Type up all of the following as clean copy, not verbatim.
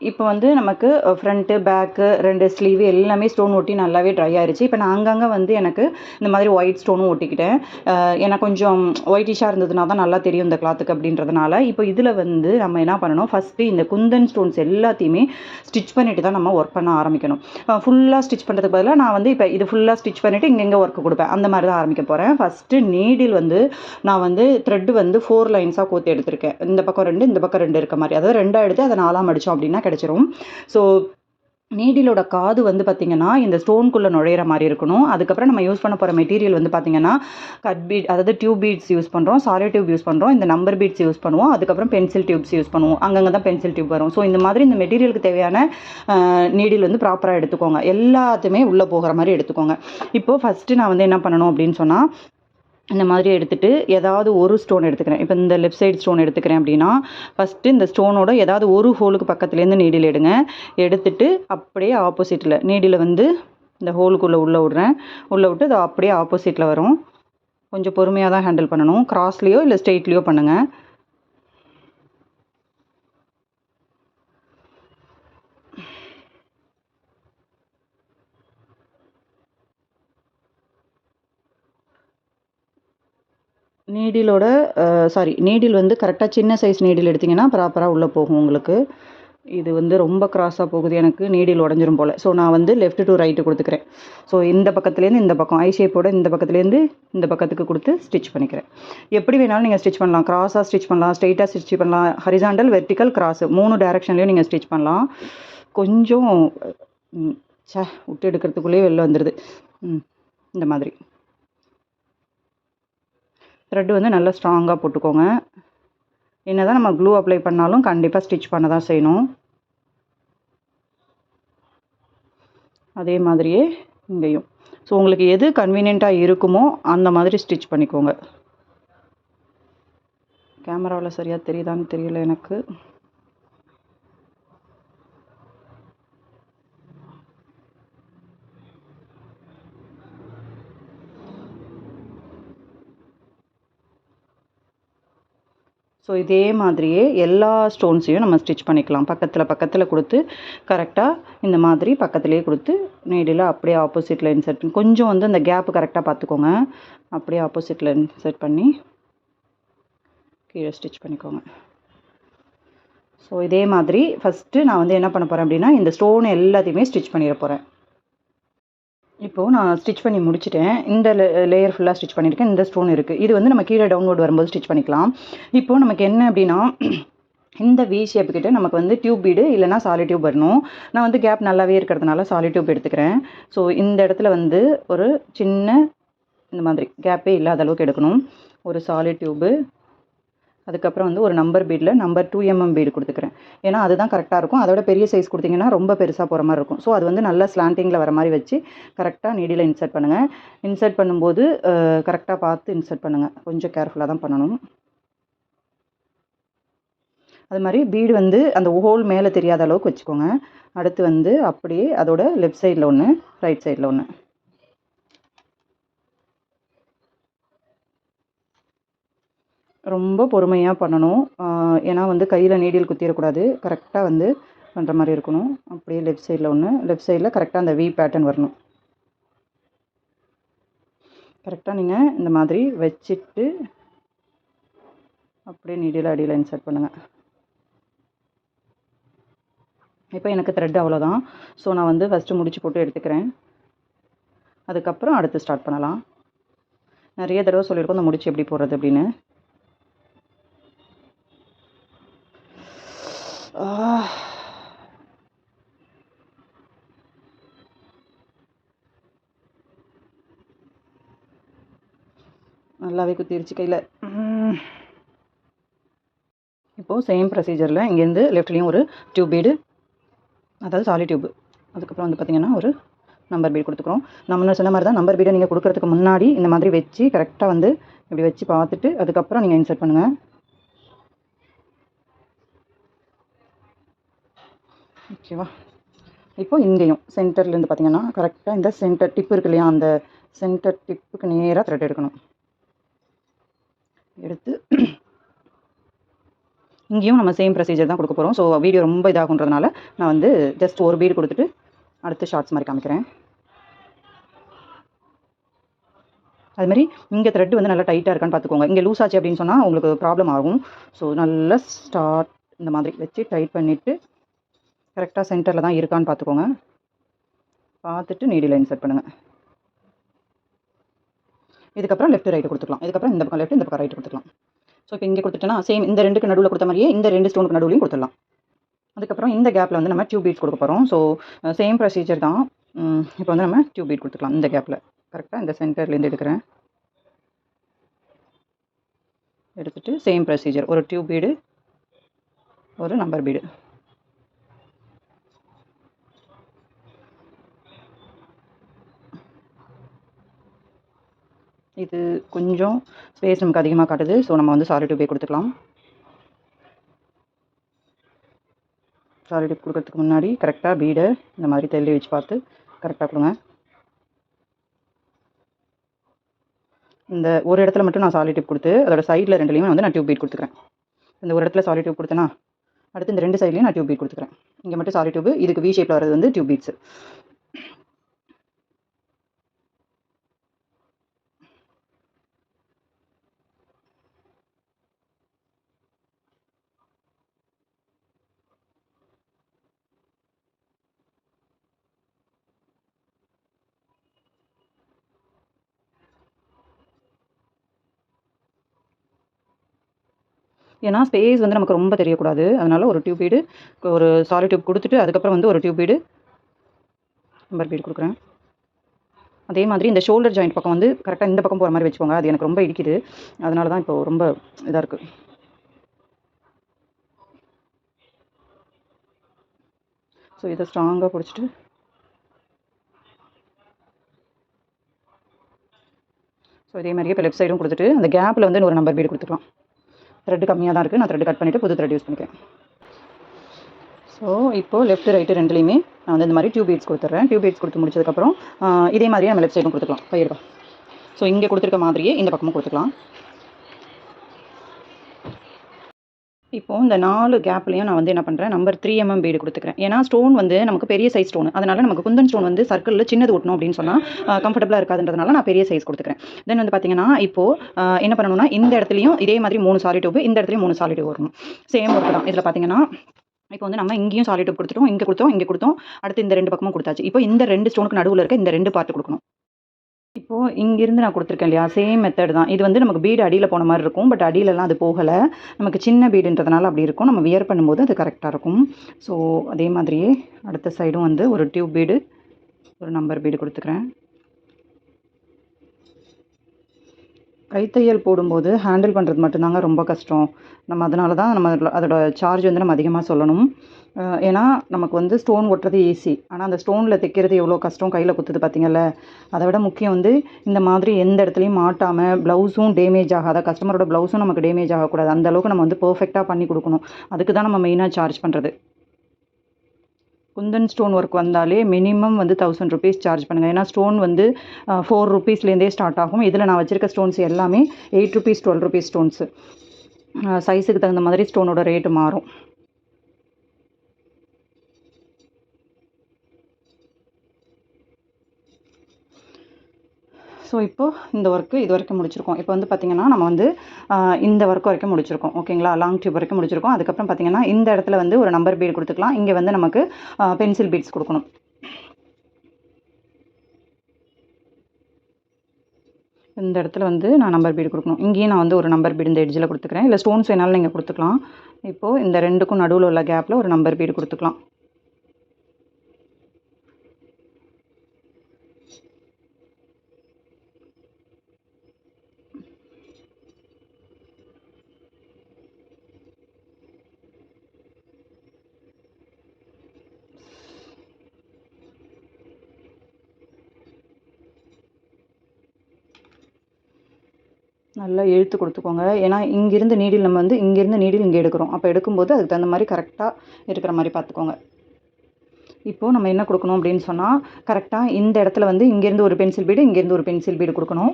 இப்போ வந்து நமக்கு ஃப்ரண்ட்டு, பேக்கு 2 ஸ்லீவ் எல்லாமே ஸ்டோன் ஒட்டி நல்லாவே ட்ரை ஆயிருச்சு. இப்போ நான் அங்கங்க வந்து எனக்கு இந்த மாதிரி ஒயிட் ஸ்டோனும் ஒட்டிக்கிட்டேன். ஏன்னா கொஞ்சம் ஒயிட்டிஷா இருந்ததுனா தான் நல்லா தெரியும் இந்த கிளாத்துக்கு அப்படின்றதுனால. இப்போ இதில வந்து நம்ம என்ன பண்ணணும், ஃபஸ்ட்டு இந்த குந்தன் ஸ்டோன்ஸ் எல்லாத்தையுமே ஸ்டிச் பண்ணிட்டு தான் நம்ம ஒர்க் பண்ண ஆரம்பிக்கணும். ஃபுல்லா ஸ்டிச் பண்ணுறதுக்கு பதிலா நான் வந்து இப்போ இது ஃபுல்லா ஸ்டிச் பண்ணிவிட்டு இங்கங்க ஒர்க் குடுப்பேன். அந்த மாதிரி தான் ஆரம்பிக்க போறேன். ஃபஸ்ட்டு நீடில் வந்து நான் வந்து த்ரெட் வந்து 4 லைன்ஸா கோர்த்து எடுத்திருக்கேன். இந்த பக்கம் 2, இந்த பக்கம் 2 இருக்க மாரி. அதாவது 2ஆ எடுத்து அத 4ஆ மடிச்சோம் அப்படின்னா கிடைச்சிரும். ஸோ நீடிலோட காது வந்து பார்த்தீங்கன்னா, இந்த ஸ்டோன்குள்ள நுழையிற மாரி இருக்கணும். அதுக்கப்புறம் நம்ம யூஸ் பண்ண போற மெட்டீரியல் வந்து பார்த்தீங்கன்னா, கட் பீட் அதாவது டியூப் பீட்ஸ் யூஸ் பண்றோம். சாலிட் டியூப் யூஸ் பண்றோம். இந்த நம்பர் பீட்ஸ் யூஸ் பண்ணுவோம். அதுக்கப்புறம் பென்சில் டியூப்ஸ் யூஸ் பண்ணுவோம். அங்கங்க தான் பென்சில் டியூப் வரும். ஸோ இந்த மாதிரி இந்த மெட்டீரியலுக்கு தேவையான நீடில் வந்து ப்ராப்பரா எடுத்துக்கோங்க. எல்லாத்தையுமே உள்ள போகிற மாரி எடுத்துக்கோங்க. இப்போ ஃபர்ஸ்ட்டு நான் வந்து என்ன பண்ணணும் அப்படின்னு சொன்னா, இந்த மாதிரி எடுத்துட்டு ஏதாவது ஒரு ஸ்டோன் எடுத்துக்கிறேன். இப்போ இந்த லெஃப்ட் சைடு ஸ்டோன் எடுத்துக்கிறேன் அப்படின்னா, ஃபஸ்ட்டு இந்த ஸ்டோனோட ஏதாவது ஒரு ஹோலுக்கு பக்கத்துலேருந்து நீடில் எடுங்க. எடுத்துட்டு அப்படியே ஆப்போசிட்டில் நீடில வந்து இந்த ஹோலுக்குள்ளே உள்ள விட்றேன். உள்ள விட்டு அது அப்படியே ஆப்போசிட்டில் வரும். கொஞ்சம் பொறுமையா தான் ஹேண்டில் பண்ணணும். கிராஸ்லேயோ இல்லை ஸ்ட்ரெயிட்லேயோ பண்ணுங்க. நீடிலோட நீடில் வந்து கரெக்டாக சின்ன சைஸ் நீடில் எடுத்தீங்கன்னா ப்ராப்பரா உள்ள போகும் உங்களுக்கு. இது வந்து ரொம்ப கிராஸா போகுது எனக்கு. நீடில் உடஞ்சிரும் போல. ஸோ நான் வந்து லெஃப்ட் டூ ரைட் குடுத்துக்கிறேன். ஸோ இந்த பக்கத்துலேருந்து இந்த பக்கம் ஐ ஷேப்போட இந்த பக்கத்துலேருந்து இந்த பக்கத்துக்கு குடுத்து ஸ்டிச் பண்ணிக்கிறேன். எப்படி வேணாலும் நீங்க ஸ்டிச் பண்ணலாம். கிராஸா ஸ்டிச் பண்ணலாம், ஸ்ட்ரெயிட்டா ஸ்டிச் பண்ணலாம், ஹரிசாண்டல், வெர்டிகல், கிராஸ் 3 டைரக்ஷன்லயும் நீங்க ஸ்டிச் பண்ணலாம். கொஞ்சம் ம் விட்டு எடுக்கிறதுக்குள்ளேயே வெளில வந்துருது. இந்த மாதிரி. த்ரெட் வந்து நல்லா ஸ்ட்ராங்கா போட்டுக்கோங்க. என்னதான் நம்ம க்ளூ அப்ளை பண்ணாலும் கண்டிப்பா ஸ்டிச் பண்ண தான் செய்யணும். அதே மாதிரியே இங்கேயும். ஸோ உங்களுக்கு எது கன்வீனியன்ட்டா இருக்குமோ அந்த மாதிரி ஸ்டிச் பண்ணிக்கோங்க. கேமராவுல சரியா தெரியுதான்னு தெரியல எனக்கு. ஸோ இதே மாதிரியே எல்லா ஸ்டோன்ஸையும் நம்ம ஸ்டிச் பண்ணிக்கலாம். பக்கத்தில் குடுத்து கரெக்டாக இந்த மாதிரி பக்கத்துலேயே குடுத்து நீடில் அப்படியே ஆப்போசிட்டில் இன்சர்ட் பண்ணி கொஞ்சம் வந்து அந்த கேப் கரெக்டாக பார்த்துக்கோங்க. அப்படியே ஆப்போசிட்டில் இன்சர்ட் பண்ணி கீழே ஸ்டிச் பண்ணிக்கோங்க. ஸோ இதே மாதிரி ஃபஸ்ட்டு நான் வந்து என்ன பண்ண போகிறேன் அப்படின்னா, இந்த ஸ்டோன் எல்லாத்தையுமே ஸ்டிச் பண்ணிட போகிறேன். இப்போது நான் ஸ்டிச் பண்ணி முடிச்சுட்டேன். இந்த லேயர் ஃபுல்லாக ஸ்டிச் பண்ணியிருக்கேன். இந்த ஸ்டோன் இருக்குது. இது வந்து நம்ம கீழே டவுன்வர்ட் வரும்போது ஸ்டிச் பண்ணிக்கலாம். இப்போது நமக்கு என்ன அப்படின்னா, இந்த வி ஷேப் கிட்ட நமக்கு வந்து டியூப் பீடு இல்லைனா சாலிட் டியூப் வரணும். நான் வந்து கேப் நல்லாவே இருக்கிறதுனால சாலிட் டியூப் எடுத்துக்கிறேன். ஸோ இந்த இடத்துல வந்து ஒரு சின்ன இந்த மாதிரி கேப்பே இல்லாத அளவுக்கு எடுக்கணும். ஒரு சாலிட் டியூபு, அதுக்கப்புறம் வந்து ஒரு நம்பர் பீடில் நம்பர் 2 mm பீடு கொடுத்துக்கிறேன். ஏன்னா அதுதான் கரெக்டாக இருக்கும். அதோட பெரிய சைஸ் கொடுத்தீங்கன்னா ரொம்ப பெருசாக போகிற மாதிரி இருக்கும். ஸோ அது வந்து நல்லா ஸ்லாண்டிங்கில் வர மாதிரி வச்சு கரெக்டாக நீடில் இன்சர்ட் பண்ணுங்கள். இன்சர்ட் பண்ணும்போது கரெக்டாக பார்த்து இன்சர்ட் பண்ணுங்கள். கொஞ்சம் கேர்ஃபுல்லாக தான் பண்ணணும். அது மாதிரி பீடு வந்து அந்த ஹோல் மேலே தெரியாத அளவுக்கு வச்சுக்கோங்க. அடுத்து வந்து அப்படியே அதோட லெஃப்ட் சைடில் ஒன்று, ரைட் சைடில் ஒன்று. ரொம்ப பொறுமையாக பண்ணணும். ஏன்னா வந்து கையில் நீடில் குத்திடக்கூடாது. கரெக்டாக வந்து பண்ணுற மாதிரி இருக்கணும். அப்படியே லெஃப்ட் சைடில் ஒன்று, லெஃப்ட் சைடில் கரெக்டாக அந்த வி பேட்டர்ன் வரணும். கரெக்டாக நீங்கள் இந்த மாதிரி வச்சுட்டு அப்படியே நீடில் அடியில் இன்சர்ட் பண்ணுங்கள். இப்போ எனக்கு த்ரெட் அவ்வளோதான். ஸோ நான் வந்து ஃபஸ்ட்டு முடிச்சு போட்டு எடுத்துக்கிறேன். அதுக்கப்புறம் அடுத்து ஸ்டார்ட் பண்ணலாம். நிறைய தடவை சொல்லியிருக்கோம் இந்த முடிச்சு எப்படி போடுறது அப்படின்னு. நல்லாவே குத்திருச்சு கையில். இப்போது சேம் ப்ரொசீஜரில் இங்கேருந்து லெஃப்ட்லேயும் ஒரு டியூப் பீடு, அதாவது சாலிட் டியூப், அதுக்கப்புறம் வந்து பார்த்திங்கன்னா ஒரு நம்பர் பீடு கொடுத்துக்கிறோம். நம்ம சொன்ன மாதிரி தான் நம்பர் பீடை நீங்கள் கொடுக்குறதுக்கு முன்னாடி இந்த மாதிரி வச்சு கரெக்டாக வந்து இப்படி வச்சு பார்த்துட்டு அதுக்கப்புறம் நீங்கள் இன்சர்ட் பண்ணுங்கள். ஓகேவா? இப்போ இங்கேயும் சென்டர்லேருந்து பார்த்திங்கன்னா கரெக்டாக இந்த சென்டர் டிப் இருக்கு இல்லையா, அந்த சென்டர் டிப்புக்கு நேராக த்ரெட் எடுக்கணும். எடுத்து இங்கேயும் நம்ம சேம் ப்ரொசீஜர் தான் கொடுக்க போகிறோம். ஸோ வீடியோ ரொம்ப இதாகுன்றதுனால நான் வந்து ஜஸ்ட் ஒரு பீடு கொடுத்துட்டு அடுத்து ஷார்ட்ஸ் மாதிரி காமிக்கிறேன். அதுமாதிரி இங்கே த்ரெட் வந்து நல்லா டைட்டாக இருக்கான்னு பார்த்துக்கோங்க. இங்கே லூஸ் ஆச்சு அப்படின்னு சொன்னால் உங்களுக்கு ப்ராப்ளம் ஆகும். ஸோ நல்லா இந்த மாதிரி வச்சு டைட் பண்ணிவிட்டு கரெக்டாக சென்டரில் தான் இருக்கான்னு பார்த்துக்கோங்க. பார்த்துட்டு நீடில் இன்சர்ட் பண்ணுங்கள். இதுக்கப்புறம் லெஃப்ட் ரைட்டு கொடுத்துக்கலாம். இதுக்கப்புறம் இந்த பக்கம் லெஃப்ட், இந்த பக்கம் ரைட்டு கொடுத்துக்கலாம். ஸோ இப்போ இங்கே கொடுத்துட்டேன்னா சேம் இந்த 2க்கு நடுவில் கொடுத்த மாதிரியே இந்த 2 ஸ்டோனுக்கு நடுவுலையும் கொடுத்துடலாம். அதுக்கப்புறம் இந்த கேப்பில் வந்து நம்ம டியூப் பீட்ஸ் கொடுக்க போகிறோம். ஸோ சேம் ப்ரொசீஜர் தான். இப்போ வந்து நம்ம டியூப் பீட் கொடுத்துக்கலாம். இந்த கேப்பில் கரெக்டாக இந்த சென்டர்லேருந்து எடுக்கிறேன். எடுத்துகிட்டு சேம் ப்ரொசீஜர், ஒரு டியூப் பீடு, ஒரு நம்பர் பீடு. இது கொஞ்சம் ஸ்பேஸ் நமக்கு அதிகமாக காட்டுது. ஸோ நம்ம வந்து சாலிட் டியூபே கொடுத்துக்கலாம். சாலிட் டியூப் கொடுக்கறதுக்கு முன்னாடி கரெக்டாக பீடை இந்த மாதிரி தள்ளி வச்சு பார்த்து கரெக்டாக கொடுங்க. இந்த ஒரு இடத்துல மட்டும் நான் சாலிட் டியூப் கொடுத்து அதோட சைடில் 2லையுமே வந்து நான் டியூப் பீட் கொடுத்துக்கிறேன். இந்த ஒரு இடத்துல சாலிட் டியூப் கொடுத்தேன்னா அடுத்து இந்த 2 சைட்லையும் நான் டியூப் பீட் கொடுத்துக்கிறேன். இங்கே மட்டும் சாலிட் டியூப், இதுக்கு வி ஷேப்பில் வர்றது வந்து டியூப் பீட்ஸு. ஏன்னா ஸ்பேஸ் வந்து நமக்கு ரொம்ப தெரியக்கூடாது. அதனால் ஒரு டியூப் பீடு, ஒரு சாலிட் டியூப் கொடுத்துட்டு அதுக்கப்புறம் வந்து ஒரு டியூப் பீடு, நம்பர் பீடு கொடுக்குறேன். அதே மாதிரி இந்த ஷோல்டர் ஜாயிண்ட் பக்கம் வந்து கரெக்டாக இந்த பக்கம் போகிற மாதிரி வச்சுக்கோங்க. அது எனக்கு ரொம்ப இடிக்குது. அதனால தான் இப்போ ரொம்ப இதாக இருக்குது. ஸோ இதை ஸ்ட்ராங்காக பிடிச்சிட்டு ஸோ இதே மாதிரியே இப்போ லெஃப்ட் சைடும் கொடுத்துட்டு அந்த கேப்பில் வந்து ஒரு நம்பர் பீடு கொடுத்துக்கலாம். த்ரெட் கம்மியாக தான் இருக்குது. நான் த்ரெட் கட் பண்ணிவிட்டு புது த்ரெட் யூஸ் பண்ணிக்கிறேன். ஸோ இப்போது லெஃப்ட் ரைட்டு 2லையுமே நான் வந்து இந்த மாதிரி டியூப் பீட்ஸ் கொடுத்துட்றேன். டியூப் பீட்ஸ் கொடுத்து முடிச்சதுக்கப்புறம் இதே மாதிரியே நம்ம லெஃப்ட் சைடும் கொடுத்துக்கலாம். பயிர்வா. ஸோ இங்கே கொடுத்துருக்க மாதிரியே இந்த பக்கமும் கொடுத்துக்கலாம். இப்போது இந்த 4 கேப்லையும் நான் வந்து என்ன பண்ணுறேன், நம்பர் 3 mm பீடு கொடுத்துக்கிறேன். ஏன்னா ஸ்டோன் வந்து நமக்கு பெரிய சைஸ் ஸ்டோன். அதனால் நமக்கு குந்தன் ஸ்டோன் வந்து சர்க்கிளில் சின்னது ஒட்டணும் அப்படின்னு சொன்னால் கம்ஃபர்டபுளாக இருக்காதுன்றதுனால நான் பெரிய சைஸ் கொடுத்துக்கிறேன். தென் வந்து பார்த்தீங்கன்னா இப்போது என்ன பண்ணணும்னா இந்த இடத்துலையும் இதே மாதிரி 3 சாலிட் டியூப், இந்த இடத்துலையும் 3 சாலிட் டியூப் வரணும். சேம் ஒர்க் தான். இதில் பார்த்தீங்கன்னா இப்போ வந்து நம்ம இங்கேயும் சாலிட் டியூப் கொடுத்துட்டோம், இங்கே கொடுத்தோம், இங்கே கொடுத்தோம். அடுத்து இந்த 2 பக்கமும் கொடுத்தாச்சு. இப்போ இந்த 2 ஸ்டோனுக்கு நடுவில் இருக்க இந்த 2 பார்ட் கொடுக்கணும். இப்போது இங்கேருந்து நான் கொடுத்துருக்கேன் இல்லையா, சேம் மெத்தட் தான். இது வந்து நமக்கு பீடு அடியில் போன மாதிரி இருக்கும். பட் அடியிலலாம் அது போகலை. நமக்கு சின்ன பீடுன்றதுனால அப்படி இருக்கும். நம்ம வியர் பண்ணும்போது அது கரெக்டாக இருக்கும். ஸோ அதே மாதிரியே அடுத்த சைடும் வந்து ஒரு டியூப் பீடு, ஒரு நம்பர் பீடு கொடுத்துக்கிறேன். கைத்தையல் போடும்போது ஹேண்டில் பண்ணுறது மட்டும்தாங்க ரொம்ப கஷ்டம். நம்ம அதனால தான் நம்ம அதோட சார்ஜ் வந்து நம்ம அதிகமாக சொல்லணும். ஏன்னா நமக்கு வந்து ஸ்டோன் ஒட்டுறது ஈஸி. ஆனால் அந்த ஸ்டோனில் தைக்கிறது எவ்வளோ கஷ்டம், கையில் குத்துது பார்த்தீங்கல்ல. அதை விட முக்கியம் வந்து இந்த மாதிரி எந்த இடத்துலையும் மாட்டாமல் ப்ளவுஸும் டேமேஜ் ஆகாத, கஸ்டமரோட ப்ளவுஸும் நமக்கு டேமேஜ் ஆகக்கூடாது. அந்தளவுக்கு நம்ம வந்து பர்ஃபெக்டாக பண்ணி கொடுக்கணும். அதுக்கு தான் நம்ம மெயினாக சார்ஜ் பண்ணுறது. குந்தன் ஸ்டோன் ஒர்க் வந்தாலே மினிமம் வந்து 1000 ருபீஸ் சார்ஜ் பண்ணுங்கள். ஏன்னா ஸ்டோன் வந்து 4 ருபீஸ்லேருந்தே ஸ்டார்ட் ஆகும். இதில் நான் வச்சுருக்க ஸ்டோன்ஸ் எல்லாமே 8 ருபீஸ் 12 ருபீஸ் ஸ்டோன்ஸு. சைஸுக்கு தகுந்த மாதிரி ஸ்டோனோட ரேட்டு மாறும். ஸோ இப்போது இந்த ஒர்க்கு இது வரைக்கும் முடிச்சிருக்கோம். இப்போ வந்து பார்த்திங்கன்னா நம்ம வந்து இந்த ஒர்க் வரைக்கும் முடிச்சிருக்கோம். ஓகேங்களா, லாங் டியூப் வரைக்கும் முடிச்சிருக்கோம். அதுக்கப்புறம் பார்த்திங்கன்னா இந்த இடத்துல வந்து ஒரு நம்பர் பீட் கொடுத்துக்கலாம். இங்கே வந்து நமக்கு பென்சில் பீட்ஸ் கொடுக்கணும். இந்த இடத்துல வந்து நான் நம்பர் பீடு கொடுக்கணும். இங்கேயும் நான் வந்து ஒரு நம்பர் பீடு இந்த எட்ஜில் கொடுத்துக்கிறேன். இல்லை ஸ்டோன்ஸ் வேணாலும் நீங்கள் கொடுத்துக்கலாம். இப்போது இந்த 2க்கும் நடுவில் உள்ள கேப்பில் ஒரு நம்பர் பீடு கொடுத்துக்கலாம். நல்லா இழுத்து கொடுத்துக்கோங்க. ஏன்னா இங்கேருந்து நீடில் நம்ம வந்து இங்கேருந்து நீடில் இங்கே எடுக்கிறோம். அப்போ எடுக்கும்போது அதுக்கு தகுந்த மாதிரி கரெக்டாக இருக்கிற மாதிரி பார்த்துக்கோங்க. இப்போது நம்ம என்ன கொடுக்கணும் அப்படின்னு சொன்னால் கரெக்டாக இந்த இடத்துல வந்து இங்கேருந்து ஒரு பென்சில் பீடு, இங்கேருந்து ஒரு பென்சில் பீடு கொடுக்கணும்.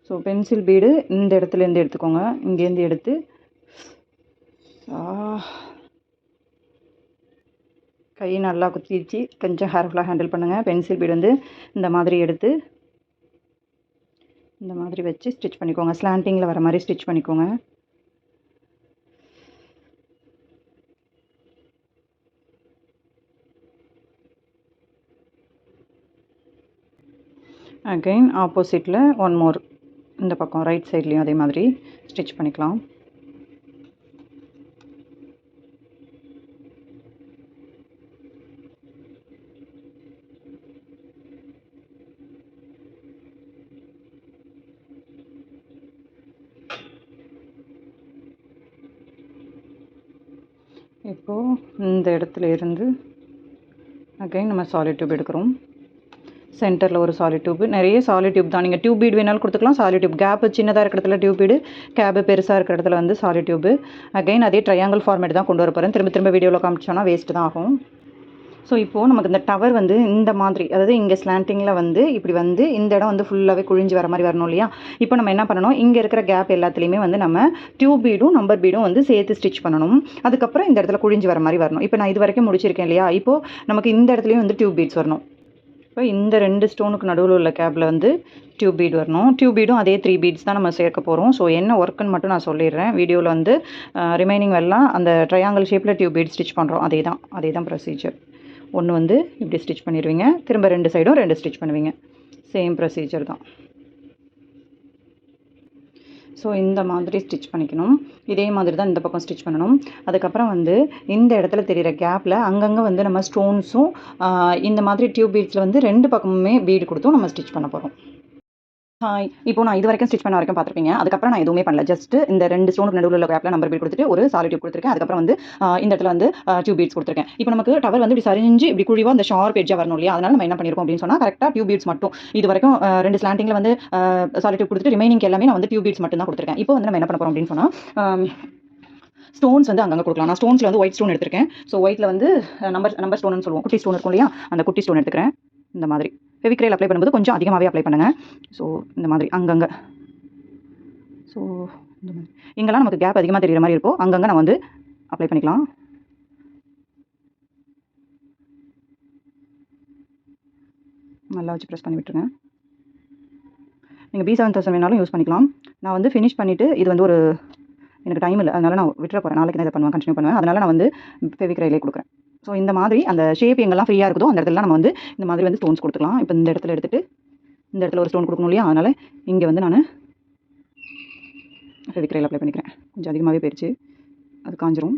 ஸோ பென்சில் பீடு இந்த இடத்துலேருந்து எடுத்துக்கோங்க. இங்கேருந்து எடுத்து கை நல்லா குத்திச்சு கொஞ்சம் கேர்ஃபுல்லாக ஹேண்டில் பண்ணுங்கள். பென்சில் பீடு வந்து இந்த மாதிரி எடுத்து இந்த மாதிரி வச்சு ஸ்டிச் பண்ணிக்கோங்க. ஸ்லாண்டிங்கில் வர மாதிரி ஸ்டிச் பண்ணிக்கோங்க. அகைன் ஆப்போசிட்டில் ஒன் மோர் இந்த பக்கம் ரைட் சைட்லேயும் அதே மாதிரி ஸ்டிச் பண்ணிக்கலாம். இப்போது இந்த இடத்துல இருந்து அகைன் நம்ம சாலிட் டியூப் எடுக்கிறோம். சென்டரில் ஒரு சாலிட் டியூப், நிறைய சாலிட் டியூப் தான். நீங்கள் டியூப் பீடு வேணாலும் கொடுத்துக்கலாம். சாலிட் டியூப் கேப்பு சின்னதாக இருக்கிற இடத்துல டியூப் பீடு, கேப்பு பெருசாக இருக்கிற இடத்துல வந்து சாலிட் டியூப்பு. அகைன் அதே ட்ரையாங்கிள் ஃபார்மேட் தான் கொண்டு வர போகிறேன். திரும்ப வீடியோவில் காமிச்சோன்னா வேஸ்ட்டு தான் ஆகும். ஸோ இப்போது நமக்கு இந்த டவர் வந்து இந்த மாதிரி, அதாவது இங்கே ஸ்லாண்டிங்கில் வந்து இப்படி வந்து இந்த இடம் வந்து ஃபுல்லாகவே குழிஞ்சு வர மாதிரி வரணும் இல்லையா? இப்போ நம்ம என்ன பண்ணணும், இங்கே இருக்கிற கேப் எல்லாத்துலேயுமே வந்து நம்ம டியூப் பீடும் நம்பர் பீடும் வந்து சேர்த்து ஸ்டிச் பண்ணணும். அதுக்கப்புறம் இந்த இடத்துல குழிஞ்சு வர மாதிரி வரணும். இப்போ நான் இது வரைக்கும் முடிச்சிருக்கேன் இல்லையா? இப்போது நமக்கு இந்த இடத்துலையும் வந்து டியூப் பீட்ஸ் வரணும். இப்போ இந்த 2 ஸ்டோனுக்கு நடுவில் உள்ள கேப்பில் வந்து டியூப் பீட் வரணும். டியூப் பீடும் அதே 3 பீட்ஸ் தான் நம்ம சேர்க்க போகிறோம். ஸோ என்ன ஒர்க்குன்னு மட்டும் நான் சொல்லிடுறேன். வீடியோவில் வந்து ரிமைனிங் எல்லாம் அந்த ட்ரையாங்கிள் ஷேப்பில் டியூப் பீட் ஸ்டிச் பண்ணுறோம். அதே தான் ப்ரொசீஜர். ஒன்று வந்து இப்படி ஸ்டிச் பண்ணிடுவீங்க, திரும்ப 2 சைடும் 2 ஸ்டிச் பண்ணுவீங்க. சேம் ப்ரொசீஜர் தான். ஸோ இந்த மாதிரி ஸ்டிச் பண்ணிக்கணும். இதே மாதிரி தான் இந்த பக்கம் ஸ்டிச் பண்ணணும். அதுக்கப்புறம் வந்து இந்த இடத்துல தெரிகிற கேப்பில் அங்கங்கே வந்து நம்ம ஸ்டோன்ஸும் இந்த மாதிரி டியூப் பீட்ஸில் வந்து 2 பக்கமுமே பீடு கொடுத்தும் நம்ம ஸ்டிச் பண்ண போகிறோம். இப்போ நான் இது வரைக்கும் ஸ்டிச் பண்ண வரைக்கும் பார்த்துருப்பீங்க. அதுக்கப்புறம் நான் எதுவுமே பண்ணல. ஜஸ்ட் இந்த 2 ஸ்டோனுக்கு நடுவில் உள்ள கேப்பில் நம்பர் பீட் கொடுத்துட்டு ஒரு சாலிட் டியூப் கொடுத்துருக்கேன். அதுக்கப்புறம் வந்து இந்த இடத்துல வந்து டியூப் பீட்ஸ் கொடுத்துருக்கேன். இப்போ நமக்கு டவர் வந்து இப்படி சரிஞ்சு இப்படி குழிவாக அந்த ஷார்ப் எட்ஜாக வரணும் இல்லையா? அதனால நம்ம என்ன பண்ணியிருக்கோம் அப்படின்னு சொன்னால் கரெக்டாக டியூப் பீட்ஸ் மட்டும் இது வரைக்கும் 2 ஸ்லாண்டிங்கில் வந்து சாலிட் டியூப் கொடுத்துட்டு ரிமைனிங் எல்லாமே நான் வந்து டியூப் பீட்ஸ் மட்டும் தான் கொடுத்துருக்கேன். இப்போ வந்து நம்ம என்ன பண்ண போகிறோம் அப்படின்னு சொன்னால் ஸ்டோன்ஸ் வந்து அங்கங்கே கொடுக்கலாம். நான் ஸ்டோன்ஸில் வந்து ஒயிட் ஸ்டோன் எடுத்திருக்கேன். ஸோ ஒயிட்டில் வந்து நம்பர் ஸ்டோன்னு சொல்லுவோம். குட்டி ஸ்டோன் இருக்கும் இல்லையா? அந்த குட்டி ஸ்டோன் எடுத்துக்கிறேன். இந்த மாதிரி ஃபெவிக்ரைல் அப்ளை பண்ணும்போது கொஞ்சம் அதிகமாகவே அப்ளை பண்ணுங்கள். ஸோ இந்த மாதிரி அங்கங்கே, ஸோ இந்த மாதிரி எங்கெல்லாம் நமக்கு கேப் அதிகமாக தெரிகிற மாதிரி இருக்கோ அங்கங்கே நான் வந்து அப்ளை பண்ணிக்கலாம். நல்லா வச்சு ப்ரெஸ் பண்ணி விட்டுருங்க. நீங்கள் B7000 வேணாலும் யூஸ் பண்ணிக்கலாம். நான் வந்து ஃபினிஷ் பண்ணிவிட்டு இது வந்து எனக்கு டைம் இல்லை, அதனால் நான் விட்டுற போகிறேன். நாளைக்கு தான் இதை பண்ணுவேன், கண்டினியூ பண்ணுவேன். அதனால் நான் வந்து ஃபெவிக்ரைலே கொடுக்குறேன். ஸோ இந்த மாதிரி அந்த ஷேப் எங்கெல்லாம் ஃப்ரீயாக இருக்குதோ அந்த இடத்துல நம்ம வந்து இந்த மாதிரி வந்து ஸ்டோன்ஸ் கொடுத்துக்கலாம். இப்போ இந்த இடத்துல எடுத்துகிட்டு இந்த இடத்துல ஒரு ஸ்டோன் கொடுக்கணும் இல்லையா? அதனால் இங்கே வந்து நான் ஃபெவிக்ரைல் அப்ளை பண்ணிக்கிறேன். கொஞ்சம் அதிகமாகவே போயிடுச்சு, அது காஞ்சிரும்.